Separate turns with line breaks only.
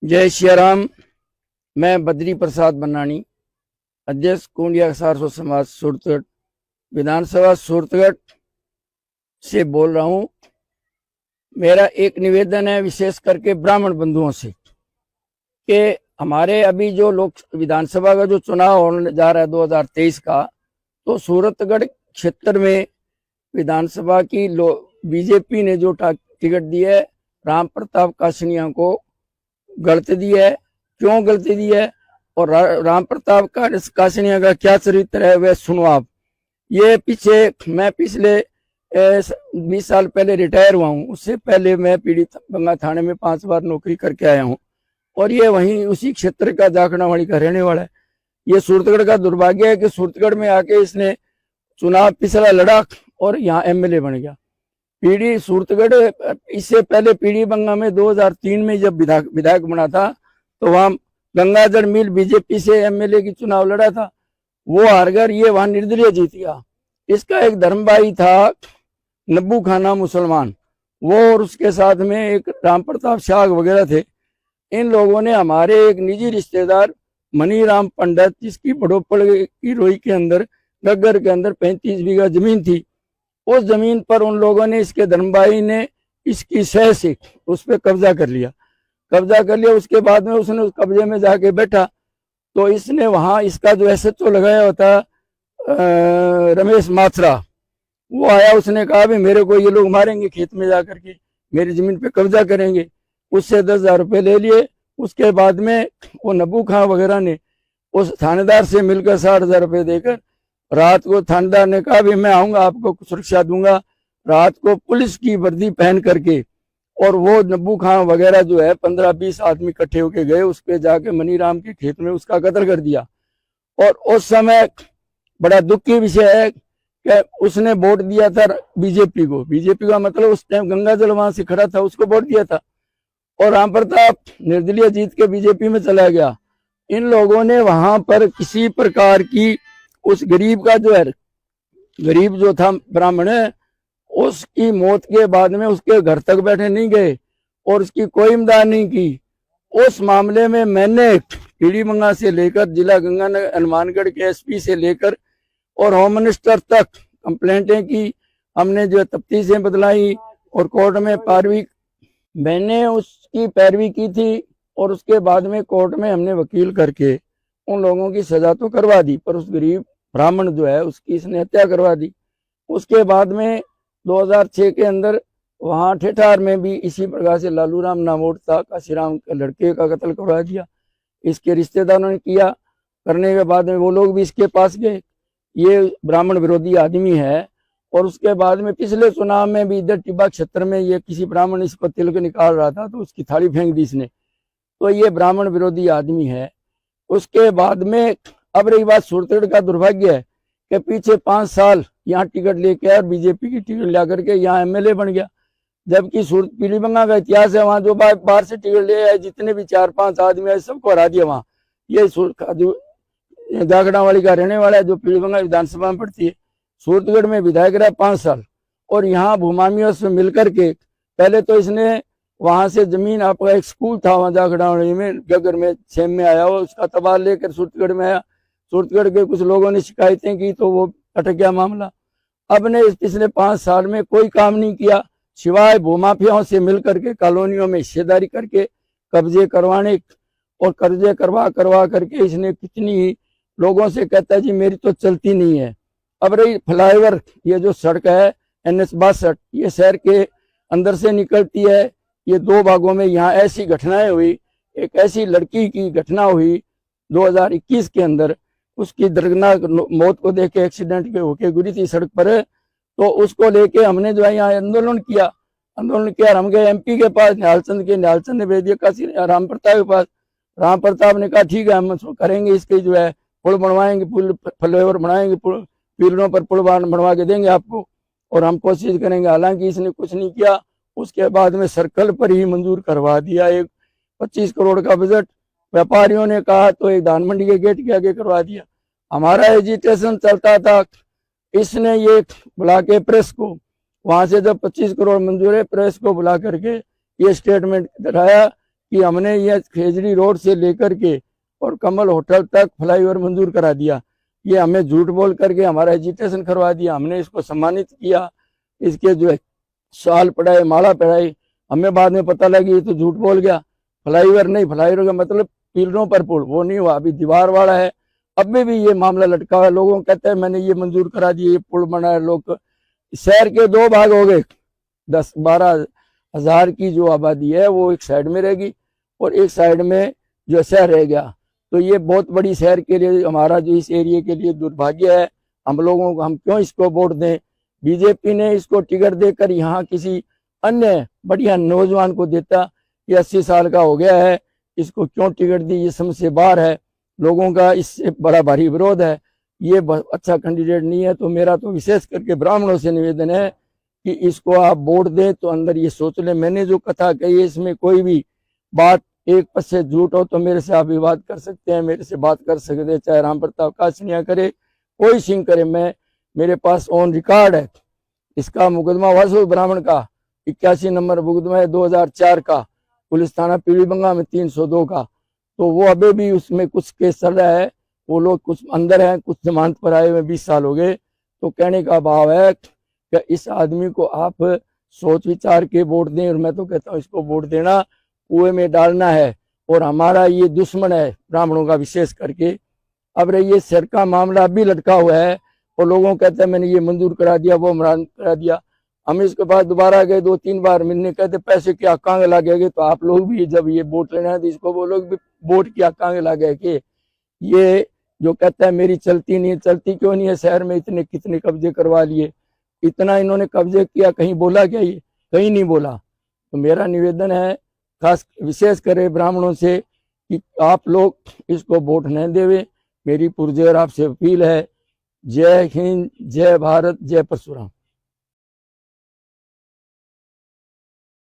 जय श्री राम। मैं बद्री प्रसाद बनानी, अध्यक्ष कुंडिया सारस्वत समाज सूरतगढ़ विधानसभा सूरतगढ़ से बोल रहा हूँ। मेरा एक निवेदन है विशेष करके ब्राह्मण बंधुओं से कि हमारे अभी जो लोक विधानसभा का जो चुनाव होने जा रहा है 2023 का, तो सूरतगढ़ क्षेत्र में विधानसभा की बीजेपी ने जो टिकट दी है राम प्रताप कासनिया को गलत दी है। क्यों गलत दी है और राम प्रताप कासनिया का क्या चरित्र है वह सुनो आप। ये मैं पिछले 20 साल पहले रिटायर हुआ हूँ। उससे पहले मैं पीड़ित बंगा थाने में 5 बार नौकरी करके आया हूँ और ये वहीं उसी क्षेत्र का जाखड़ावाड़ी का रहने वाला है। ये सूरतगढ़ का दुर्भाग्य है कि सूरतगढ़ में आके इसने चुनाव पिछला लड़ा और यहाँ एमएलए बन गया। पीढ़ी सूरतगढ़ इससे पहले पीढ़ी बंगा में 2003 में जब विधायक बना था तो वहां गंगाधर मील बीजेपी से एमएलए की चुनाव लड़ा था, वो हारकर ये वहां निर्दलीय जीत गया। इसका एक धर्म भाई था नब्बू खाना मुसलमान, वो और उसके साथ में एक राम प्रताप शाह वगैरह थे। इन लोगों ने हमारे एक निजी रिश्तेदार मनीराम पंडित, जिसकी बड़ोपड़ की रोई के अंदर गग्गर के अंदर 35 बीघा जमीन थी, उस जमीन पर उन लोगों ने, इसके धर्मभाई ने इसकी सह से उस पर कब्जा कर लिया। उसके बाद में उसने उस कब्जे में जाके बैठा तो इसने वहां इसका जो एसएचओ लगाया होता रमेश माथरा, वो आया। उसने कहा भी मेरे को ये लोग मारेंगे, खेत में जाकर के मेरी जमीन पे कब्जा करेंगे। उससे 10,000 रुपये ले लिए। उसके बाद में वो नब्बू खां वगैरह ने उस थानेदार से मिलकर 60,000 रुपये देकर रात को थानेदार ने कहा भी मैं आऊंगा, आपको सुरक्षा दूंगा। रात को पुलिस की वर्दी पहन करके और वो नब्बू खां वगैरह जो है 15-20 आदमी इकट्ठे होके गए, उस पे जाके मनीराम के खेत में उसका कत्ल कर दिया। और उस समय बड़ा दुख की विषय है कि उसने वोट दिया था बीजेपी को। बीजेपी का मतलब उस टाइम गंगाजल वहां से खड़ा था, उसको वोट दिया था और राम प्रताप निर्दलीय जीत के बीजेपी में चला गया। इन लोगों ने वहां पर किसी प्रकार की उस गरीब का जो है, गरीब जो था ब्राह्मण, उसकी मौत के बाद में उसके घर तक बैठे नहीं गए और उसकी कोई इमदाद नहीं की। उस मामले में मैंने पीड़ी मंगा से लेकर जिला गंगानगर हनुमानगढ़ के एसपी से लेकर और होम मिनिस्टर तक कंप्लेंटें की। हमने जो तफ्तीशें बदलाई और कोर्ट में मैंने उसकी पैरवी की थी और उसके बाद में कोर्ट में हमने वकील करके उन लोगों की सजा तो करवा दी, पर उस गरीब ब्राह्मण जो है उसकी इसने हत्या करवा दी। उसके बाद में 2006 के अंदर वहां ठेठार में भी इसी प्रकार से लालू राम नामोट था, काशीराम के लड़के का कत्ल करवा दिया। इसके रिश्तेदारों ने किया। करने के बाद में वो लोग भी इसके पास गए। ये ब्राह्मण विरोधी आदमी है। और उसके बाद में पिछले चुनाव में भी इधर टिब्बा क्षेत्र में ये किसी ब्राह्मण इसको तिलक निकाल रहा था तो उसकी थाली फेंक दी इसने। तो ये ब्राह्मण विरोधी आदमी है। उसके बाद में अब रही बात सूरतगढ़ का दुर्भाग्य है कि पीछे 5 साल यहाँ टिकट लेके आया और बीजेपी की टिकट ला करके यहाँ एमएलए बन गया। जबकि पीलीबंगा का इतिहास है, वहां जो बाहर से टिकट ले आए जितने भी 4-5 आदमी आए सबको हरा दिया। वहां ये जाखड़ावाड़ी का रहने वाला है जो पीलीबंगा विधानसभा में पड़ती है। सूरतगढ़ में विधायक रहा 5 साल और यहाँ भूमामियों से मिलकर के पहले तो इसने वहां से जमीन, आपका एक स्कूल था वहां जाखड़ावाड़ी में गगर में सेम में आया हो, उसका तबादला लेकर सूरतगढ़ में आया। सूरतगढ़ के कुछ लोगों ने शिकायतें की तो वो अटक गया मामला। अब ने पिछले 5 साल में कोई काम नहीं किया सिवाय भूमाफियाओं से मिलकर के कॉलोनियों में हिस्सेदारी करके कब्जे करवाने और कर्जे करवा करके इसने कितनी लोगों से कहता है जी मेरी तो चलती नहीं है। अब रही फ्लाईओवर, ये जो सड़क है NH 62, ये शहर के अंदर से निकलती है। ये 2 भागों में यहाँ ऐसी घटनाएं हुई। एक ऐसी लड़की की घटना हुई 2021 के अंदर, उसकी दर्दनाक मौत को देख के एक्सीडेंट के होके गिरी थी सड़क पर। तो उसको लेके हमने जो है यहाँ आंदोलन किया। हम गए MP के पास, निहालचंद ने भेज दिया काशी राम प्रताप के पास। राम प्रताप ने कहा ठीक है हम करेंगे, इसके जो है पुल बनवाएंगे, पुल फ्लाईओवर बनाएंगे, पिलरों पर पुल बनवा के देंगे आपको और हम कोशिश करेंगे। हालांकि इसने कुछ नहीं किया। उसके बाद में सर्कल पर ही मंजूर करवा दिया एक 25 करोड़ का बजट। व्यापारियों ने कहा तो एक धान मंडी के गेट के आगे करवा दिया। हमारा एजिटेशन चलता था, इसने ये बुला के प्रेस को, वहां से जब 25 करोड़ मंजूर है, प्रेस को बुला करके ये स्टेटमेंट दिखाया कि हमने ये खेजड़ी रोड से लेकर के और कमल होटल तक फ्लाईओवर मंजूर करा दिया। ये हमें झूठ बोल करके हमारा एजिटेशन करवा दिया, हमने इसको सम्मानित किया, इसके जो है शाल पढ़ाए, माला पढ़ाई, हमें बाद में पता लगी ये तो झूठ बोल गया। फ्लाईओवर नहीं, फ्लाईओवर का मतलब पिलरों पर पुल, वो नहीं हुआ, अभी दीवार वाला है। अब भी ये मामला लटका हुआ है, लोगों कहते हैं मैंने ये मंजूर करा दिया, ये पुल बना है। लोग शहर के 2 भाग हो गए, 10-12 हजार की जो आबादी है वो एक साइड में रहेगी और एक साइड में जो शहर रह गया। तो ये बहुत बड़ी शहर के लिए, हमारा जो इस एरिया के लिए दुर्भाग्य है। हम लोगों को, हम क्यों इसको वोट दें? बीजेपी ने इसको टिकट देकर यहाँ किसी अन्य बढ़िया नौजवान को देता। ये 80 साल का हो गया है, इसको क्यों टिकट दी? ये समझ से बाहर है। लोगों का इससे बड़ा भारी विरोध है, ये अच्छा कैंडिडेट नहीं है। तो मेरा तो विशेष करके ब्राह्मणों से निवेदन है कि इसको आप वोट दें तो अंदर ये सोच ले। मैंने जो कथा कही है इसमें कोई भी बात एक पक्ष से झूठ हो तो मेरे से आप विवाद कर सकते हैं, मेरे से बात कर सकते हैं, चाहे राम प्रताप काछनिया करे, कोई सिंह करे। मेरे पास ऑन रिकॉर्ड है। इसका मुकदमा वासु ब्राह्मण का 81 नंबर मुकदमा है 2004 का, पुलिस थाना पीलीबंगा में 302 का। तो वो अभी भी उसमें कुछ केस चल रहा है, वो लोग कुछ अंदर हैं, कुछ जमानत पर आए हुए 20 साल हो गए। तो कहने का भाव है कि इस आदमी को आप सोच विचार के वोट दें। और मैं तो कहता हूँ इसको वोट देना कुएं में डालना है। और हमारा ये दुश्मन है ब्राह्मणों का विशेष करके। अब रही सर का मामला अभी लटका हुआ है और लोगों कहते हैं मैंने ये मंजूर करा दिया, वो मरान करा दिया। हम इसके बाद दोबारा गए 2-3 बार मिलने, कहते पैसे की आकांग लगेगी। तो आप लोग भी जब ये वोट लेना है तो इसको वो लोग भी वोट की आकांग लगे कि ये जो कहता है मेरी चलती नहीं, चलती क्यों नहीं है? शहर में इतने कितने कब्जे करवा लिए, इतना इन्होंने कब्जे किया, कहीं बोला क्या? ये कहीं नहीं बोला। तो मेरा निवेदन है खास विशेष करे ब्राह्मणों से कि आप लोग इसको वोट न देवे। मेरी पुरजोर आपसे अपील है। जय हिंद, जय भारत, जय परशुराम।